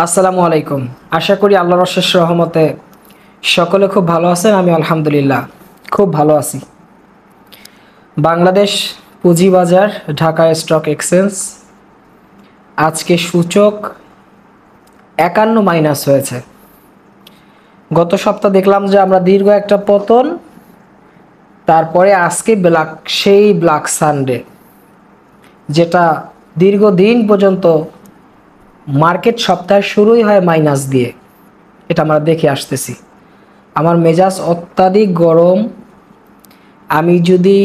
আসসালামু আলাইকুম। আশা করি আল্লাহর অশেষ রহমতে সকলে খুব ভালো আছেন। আমি আলহামদুলিল্লাহ খুব ভালো আছি। বাংলাদেশ পুঁজিবাজার, ঢাকা স্টক এক্সচেঞ্জ, আজকে সূচক ৫১ মাইনাস হয়েছে। গত সপ্তাহ দেখলাম যে আমরা দীর্ঘ একটা পতন, তারপরে আজকে সেই ব্ল্যাক সানডে, যেটা দীর্ঘদিন পর্যন্ত মার্কেট সপ্তাহের শুরুই হয় মাইনাস দিয়ে, এটা আমরা দেখে আসতেছি। আমার মেজাজ অত্যাধিক গরম। আমি যদি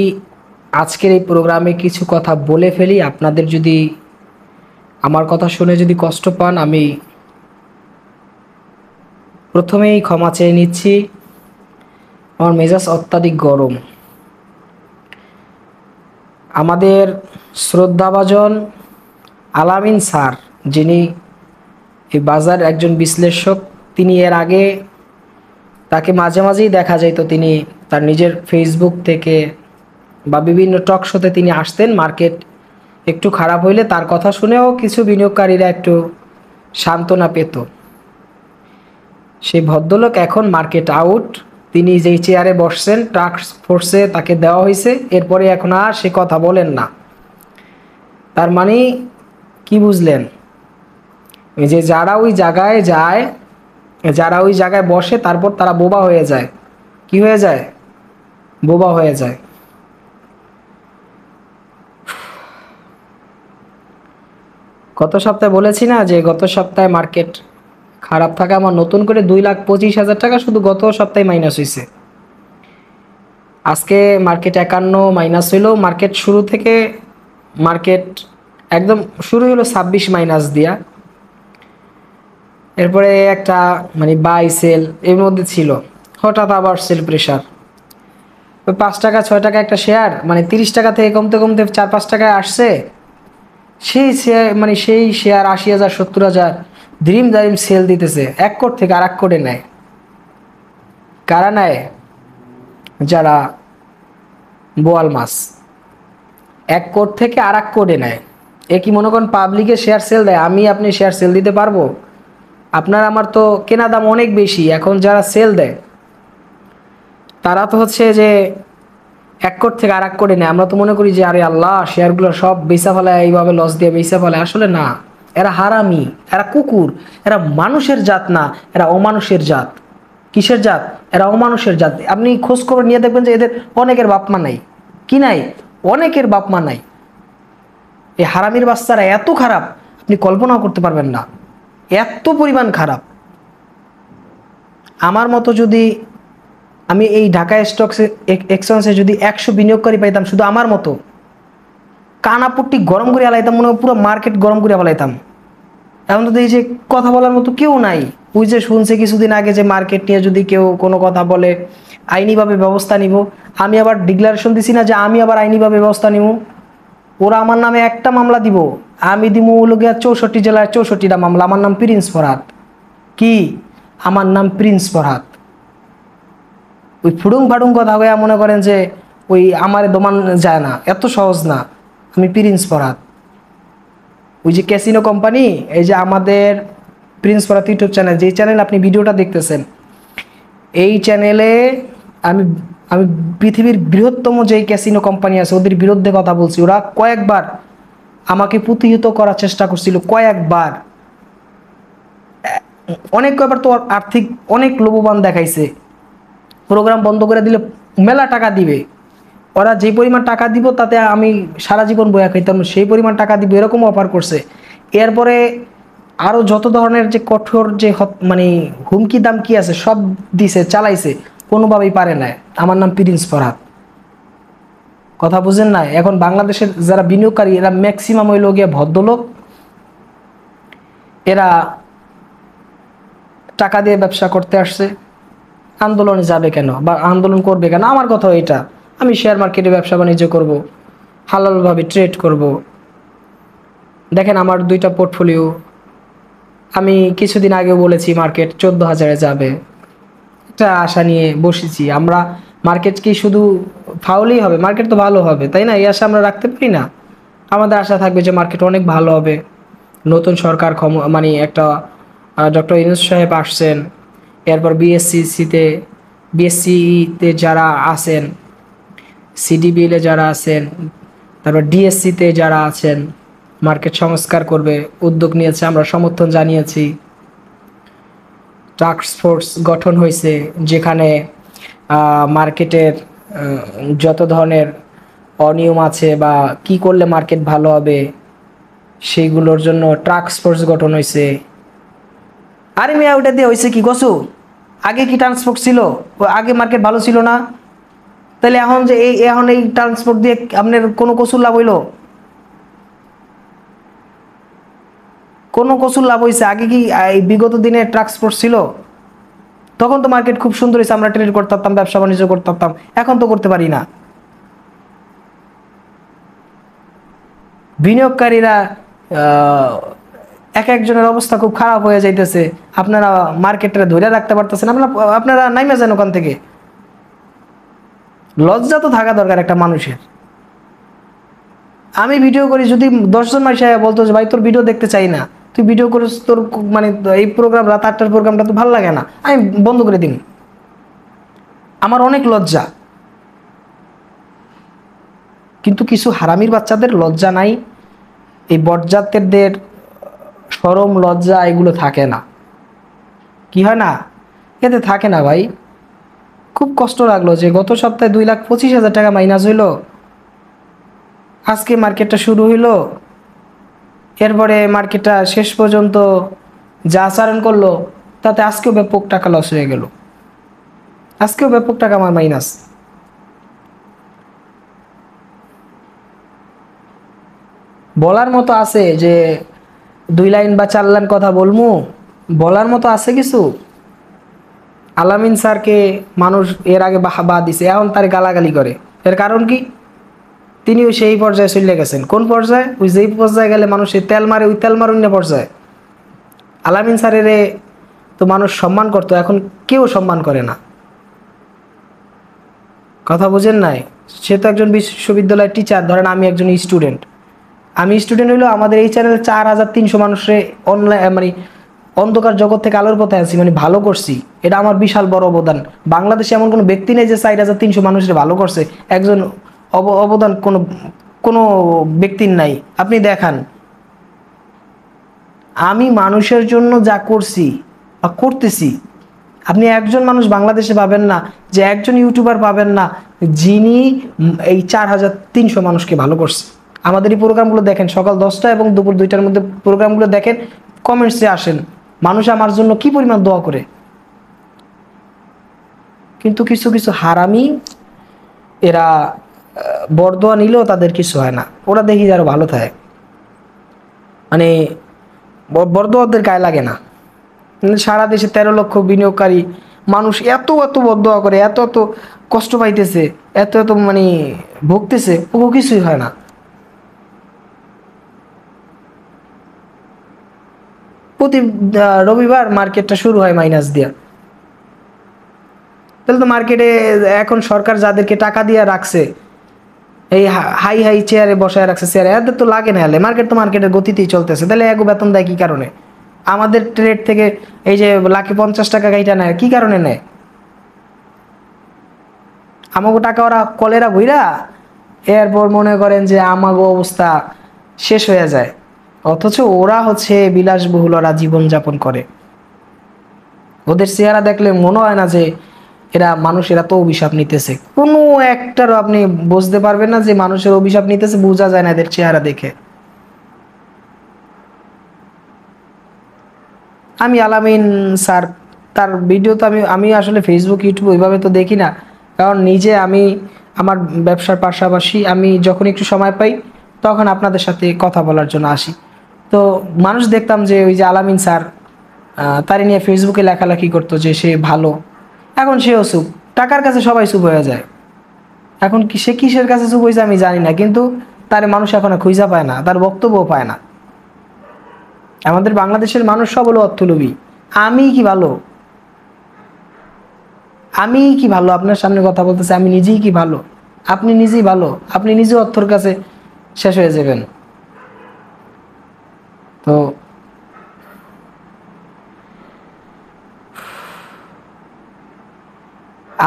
আজকের এই প্রোগ্রামে কিছু কথা বলে ফেলি, আপনাদের যদি আমার কথা শুনে যদি কষ্ট পান, আমি প্রথমেই ক্ষমা চেয়ে নিচ্ছি। আমার মেজাজ অত্যাধিক গরম। আমাদের শ্রদ্ধাভাজন আলামিন স্যার, যিনি এই বাজার একজন বিশ্লেষক, তিনি এর আগে তাকে মাঝে মাঝেই দেখা যাইতো, তিনি তার নিজের ফেসবুক থেকে বা বিভিন্ন টক শোতে তিনি আসতেন। মার্কেট একটু খারাপ হইলে তার কথা শুনেও কিছু বিনিয়োগকারীরা একটু সান্ত্বনা পেত। সেই ভদ্রলোক এখন মার্কেট আউট। তিনি যেই চেয়ারে বসছেন, টাস্ক ফোর্সে তাকে দেওয়া হয়েছে, এরপরে এখন আর সে কথা বলেন না। তার মানে কি বুঝলেন? এই যে যারা ওই জায়গায় যায়, যারা ওই জায়গায় বসে, তারপর তারা বোবা হয়ে যায়। কি হয়ে যায়? বোবা হয়ে যায়। গত সপ্তাহে বলেছি না যে গত সপ্তাহে মার্কেট খারাপ থাকে, আমার নতুন করে 2,25,000 টাকা শুধু গত সপ্তাহে মাইনাস হয়েছে। আজকে মার্কেট ৫১ মাইনাস হইল। মার্কেট শুরু থেকে মার্কেট একদম শুরু হলো 26 মাইনাস দিয়া, এরপরে একটা বাই সেল এর মধ্যে ছিল, হঠাৎ আবার সেল প্রেশার। ওই 5 টাকা 6 টাকা একটা শেয়ার 30 টাকা থেকে কমতে কমতে 4-5 টাকায় আসছে। সেই শেয়ার সেই শেয়ার 80,000 70,000 দ্রিম দারিম সেল দিতেছে। এক কোট থেকে আর এক কোটে নেয়। কারা নেয়? যারা বোয়াল মাছ, এক কোট থেকে আর এক কোটে নেয়। এ কি মনে করেন পাবলিকে শেয়ার সেল দেয়? আমি আপনি শেয়ার সেল দিতে পারবো? আপনার আমার তো কেনা দাম অনেক বেশি। এখন যারা সেল দেয় তারা তো হচ্ছে যে এক কোট থেকে আর এক কোটে নেয়। আমরা তো মনে করি যে আরে আল্লাহ, শেয়ারগুলো সব বেচা ফেলায়, এইভাবে লস দিয়ে বেচা ফেলায়। আসলে না, এরা হারামি, এরা কুকুর, এরা মানুষের জাত না, এরা অমানুষের জাত। কিসের জাত? এরা অমানুষের জাত। আপনি খোঁজ খবর নিয়ে দেখবেন যে এদের অনেকের বাপ মা নাই। কি নাই? অনেকের বাপ মা নাই। এই হারামির বাচ্চারা এত খারাপ, আপনি কল্পনাও করতে পারবেন না, এত পরিমাণ খারাপ। আমার মতো যদি আমি এই ঢাকা স্টক এক্সচেঞ্জে যদি 100 বিনিয়োগকারী পাইতাম, শুধু আমার মতো, কানাপট্টি গরম করে আলাইতাম, মনে হয় পুরো মার্কেট গরম করে আলাইতাম। এখন তো এই যে কথা বলার মতো কেউ নাই। ওই যে শুনছে কিছুদিন আগে যে মার্কেট নিয়ে যদি কেউ কোনো কথা বলে আইনিভাবে ব্যবস্থা নিব। আমি আবার ডিক্লারেশন দিছি না যে আমি আবার আইনিভাবে ব্যবস্থা নিব। ওরা আমার নামে একটা মামলা দিব, আমি দিব হলো গিয়া 64 জেলার 64টা মামলা। আমার নাম প্রিন্স ফরহাদ। কি? আমার নাম প্রিন্স ফরহাদ। ওই ফুডুং ফাডুং কথা হয়ে মনে করেন যে ওই আমার দমান যায় না, এত সহজ না। আমি প্রিন্স ফরহাদ। ওই যে ক্যাসিনো কোম্পানি, এই যে আমাদের প্রিন্স ফরহাদ ইউটিউব চ্যানেল, যেই চ্যানেল আপনি ভিডিওটা দেখতেছেন, এই চ্যানেলে আমি আমি পৃথিবীর বৃহত্তম যেই ক্যাসিনো কোম্পানি আছে ওদের বিরুদ্ধে কথা বলছি। ওরা কয়েকবার আমাকে প্রতিহত করার চেষ্টা করছিল, কয়েকবার। কয়েকবার তো আর্থিক অনেক লোভবান দেখাইছে। প্রোগ্রাম বন্ধ করে দিলে মেলা টাকা দিবে। ওরা যে পরিমাণ টাকা দিব তাতে আমি সারা জীবন বয়া খাইতাম, সেই পরিমাণ টাকা দিব, এরকম অফার করছে। এরপরে আরও যত ধরনের যে কঠোর যে হুমকি দামকি আছে সব দিছে, চালাইছে, কোনোভাবেই পারে না। আমার নাম প্রিন্স ফরহাদ। কথা বুঝেন না? এখন বাংলাদেশের যারা বিনিয়োগকারী, এরা ম্যাক্সিমাম হইল গিয়ে ভদ্রলোক। এরা টাকা দিয়ে ব্যবসা করতে আসছে। আন্দোলনে যাবে কেন বা আন্দোলন করবে কেন? আমার কথা এটা, আমি শেয়ার মার্কেটে ব্যবসা বাণিজ্য করব, হালালভাবে ট্রেড করব। দেখেন আমার 2টা পোর্টফোলিও। আমি কিছুদিন আগে বলেছি মার্কেট 14,000-এ যাবে, একটা আশা নিয়ে বসেছি আমরা। মার্কেট কি শুধু ফাউলই হবে? মার্কেট তো ভালো হবে, তাই না? এই আশা আমরা রাখতে পারি না? আমাদের আশা থাকবে যে মার্কেট অনেক ভালো হবে, নতুন সরকার একটা ডক্টর ইউনূস সাহেব আসছেন, এরপর বিএসসিতে যারা আছেন, সিডিবিএলে যারা আছেন, তারপর ডিএসসিতে যারা আছেন, মার্কেট সংস্কার করবে উদ্যোগ নিয়েছে, আমরা সমর্থন জানিয়েছি। টাস্ক ফোর্স গঠন হয়েছে, যেখানে মার্কেটের যত ধরনের অনিয়ম আছে বা কি করলে মার্কেট ভালো হবে সেইগুলোর জন্য টাস্ক ফোর্স গঠন হয়েছে। আরে মিয়া, ওটা দিয়ে হয়েছে কি কসু? আগে কি ট্রান্সপোর্ট ছিল? আগে মার্কেট ভালো ছিল না? তাহলে এখন যে এই ট্রান্সপোর্ট দিয়ে আপনার কোনো কসুর লাভ হইলো? কোনো কসুর লাভ হয়েছে? আগে কি এই বিগত দিনে ট্রান্সপোর্ট ছিল? তখন তো মার্কেট খুব সুন্দর হয়েছে, আমরা ট্রেড করতে পারতাম, ব্যবসা বাণিজ্য করতে পারতাম। এখন তো করতে পারি না। বিনিয়োগকারীরা এক একজনের অবস্থা খুব খারাপ হয়ে যাইতেছে, আপনারা মার্কেটটা ধরে রাখতে পারতেছেন, আপনারা নাইমে যান ওখান থেকে। লজ্জা তো থাকা দরকার একটা মানুষের। আমি ভিডিও করি, যদি 10 জন মানুষ বলতো যে ভাই তোর ভিডিও দেখতে চাই না, তুই ভিডিও করিস, তোর মানে এই প্রোগ্রাম রাত 8টার প্রোগ্রামটা তো ভালো লাগে না, আমি বন্ধ করে দিন। আমার অনেক লজ্জা। কিন্তু কিছু হারামির বাচ্চাদের লজ্জা নাই, এই বজ্জাতদের শরম লজ্জা এগুলো থাকে না। কি হয় না, এতে থাকে না ভাই। খুব কষ্ট লাগলো যে গত সপ্তাহে 2,25,000 টাকা মাইনাস হইলো, আজকে মার্কেটটা শুরু হইলো, এরপরে মার্কেটটা শেষ পর্যন্ত যা আচরণ করলো তাতে আজকেও ব্যাপক টাকা লস হয়ে গেল, আজকেও ব্যাপক টাকা আমার মাইনাস। বলার মতো আছে যে 2 লাইন বা 4 লাইন কথা বলমু, বলার মতো আছে কিছু? আলামিন স্যারকে মানুষ এর আগে বাহবা দিছে, এখন তার গালাগালি করে। এর কারণ কি? তিনিও সেই পর্যায়ে চলে গেছেন। কোন পর্যায়ে? ওই যেই পর্যায়ে গেলে মানুষের তেল মারে, ওই তেল মারুন্য পর্যায়ে। আলামিন স্যারের তো মানুষ সম্মান করতো, এখন কেউ সম্মান করে না। কথা বুঝেন নাই? সে তো একজন বিশ্ববিদ্যালয়ের টিচার, ধরেন আমি একজন স্টুডেন্ট। আমি স্টুডেন্ট হইলেও আমাদের এই চ্যানেলে 4,300 মানুষের অনলাইন মানে অন্ধকার জগৎ থেকে আলোর পথে আছি, মানে ভালো করছি, এটা আমার বিশাল বড় অবদান। বাংলাদেশে এমন কোনো ব্যক্তি নেই যে 4,300 মানুষের ভালো করছে, একজন অবদান কোনো কোনো ব্যক্তির নাই। আপনি দেখান, আমি মানুষের জন্য যা করছি বা করতেছি, আপনি একজন মানুষ বাংলাদেশে পাবেন না, যে একজন ইউটিউবার পাবেন না যিনি এই 4,300 মানুষকে ভালো করছে। আমাদের এই প্রোগ্রামগুলো দেখেন, সকাল 10টা এবং দুপুর 2টার মধ্যে প্রোগ্রামগুলো দেখেন, কমেন্টসে আসেন মানুষ আমার জন্য কি পরিমাণ দোয়া করে। কিন্তু কিছু কিছু হারামি, এরা বরদোয়া নিলেও তাদের কিছু হয় না, ওরা দেখি আরো ভালো থাকে, মানে বরদোয়াদের গায়ে লাগে না। সারা দেশে 13 লক্ষ বিনিয়োগকারী মানুষ এত এত বদদোয়া করে, এত এত কষ্ট পাইতেছে, এত এত মানে ভুগতেছে, ও কিছুই হয় না। প্রতি রবিবার মার্কেটটা শুরু হয় মাইনাস দিয়া। তাহলে তো মার্কেটে এখন সরকার যাদেরকে টাকা দিয়ে রাখছে, এই হাই হাই চেয়ারে বসায় রাখছে, চেয়ারে এদের তো লাগে না, হলে মার্কেট তো মার্কেটের গতিতেই চলতেছে, তাহলে এগো বেতন দেয় কি কারণে? আমাদের ট্রেড থেকে এই যে লাখে 50 টাকা গাইটা নেয়, কি কারণে নেয়? আমাগো টাকা ওরা কলেরা ভইরা, এরপর মনে করেন যে আমাগো অবস্থা শেষ হয়ে যায়, অথচ ওরা হচ্ছে বিলাসবহুল, ওরা জীবনযাপন করে। ওদের চেহারা দেখলে মনে হয় না যে এরা মানুষেরা তো অভিশাপ নিতেছে, কোনো একটারও আপনি বুঝতে পারবেন না যে মানুষের অভিশাপ নিতেছে, বোঝা যায় না এদের চেহারা দেখে। আমি আলামিন স্যার, তার ভিডিও তো আমি আমি আসলে ফেসবুক ইউটিউব ওইভাবে তো দেখি না, কারণ নিজে আমি আমার ব্যবসার পাশাপাশি আমি যখন একটু সময় পাই তখন আপনাদের সাথে কথা বলার জন্য আসি। তো মানুষ দেখতাম যে ওই যে আলামিন স্যার, তার নিয়ে ফেসবুকে লেখালেখি করতো যে সে ভালো, এখন সেও চুপ, টাকার কাছে সবাই চুপ হয়ে যায়। এখন কি সে কিসের কাছে চুপ হয়েছে আমি জানি না, কিন্তু তার মানুষ এখন খুঁজা পায় না, তার বক্তব্যও পায় না। আমাদের বাংলাদেশের মানুষ সব হলো অর্থলোভী। আমি কি ভালো? আমি কি ভালো আপনার সামনে কথা বলতেছি? আমি নিজেই কি ভালো? আপনি নিজেই ভালো, আপনি নিজে অর্থর কাছে শেষ হয়ে যাবেন। তো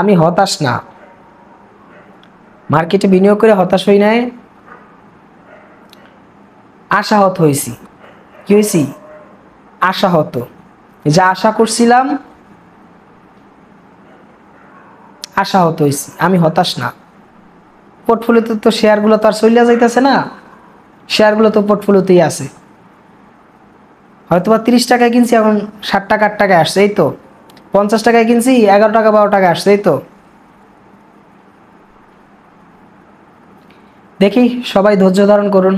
আমি হতাশ না, মার্কেটে বিনিয়োগ করে হতাশ হই নাই, আশাহত হয়েছি। কি হয়েছি? আশাহত। যা আশা করছিলাম আশাহত হয়েছি, আমি হতাশ না। পোর্টফোলিওতে তো শেয়ারগুলো তো আর চলিয়া যাইতেছে না, শেয়ারগুলো তো পোর্টফোলিওতেই আছে। হয়তো বা 30 টাকায় কিনছি, এখন 60 টাকা 8 টাকায় আসছে, এই তো। 50 টাকায় কিনছি, 11 টাকা 12 টাকায় আসছে, এই তো। দেখি, সবাই ধৈর্য ধারণ করুন,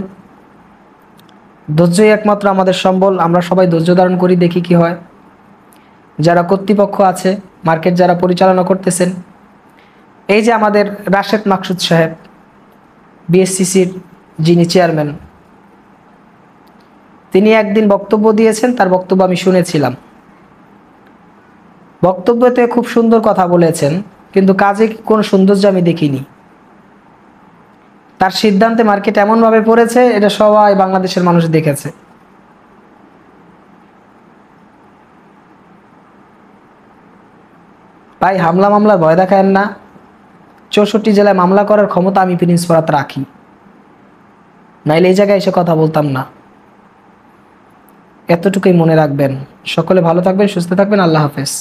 ধৈর্যই একমাত্র আমাদের সম্বল। আমরা সবাই ধৈর্য ধারণ করি, দেখি কি হয়। যারা কর্তৃপক্ষ আছে, মার্কেট যারা পরিচালনা করতেছেন, এই যে আমাদের রাশেদ মাকসুদ সাহেব, বিএসসিসির যিনি চেয়ারম্যান, তিনি একদিন বক্তব্য দিয়েছেন, তার বক্তব্য আমি শুনেছিলাম। বক্তব্যতে খুব সুন্দর কথা বলেছেন, কিন্তু কাজে কোনো সৌন্দর্য আমি দেখিনি। তার সিদ্ধান্তে মার্কেট এমনভাবে পড়েছে, এটা সবাই বাংলাদেশের মানুষ দেখেছে। ভাই, হামলা মামলার ভয় দেখায়েন না। 64 জেলায় মামলা করার ক্ষমতা আমি প্রিন্স ফরহাদ রাখি, নাইলে এই জায়গায় এসে কথা বলতাম না। এতটুকুই মনে রাখবেন। সকলে ভালো থাকবেন, সুস্থ থাকবেন। আল্লাহ হাফেজ।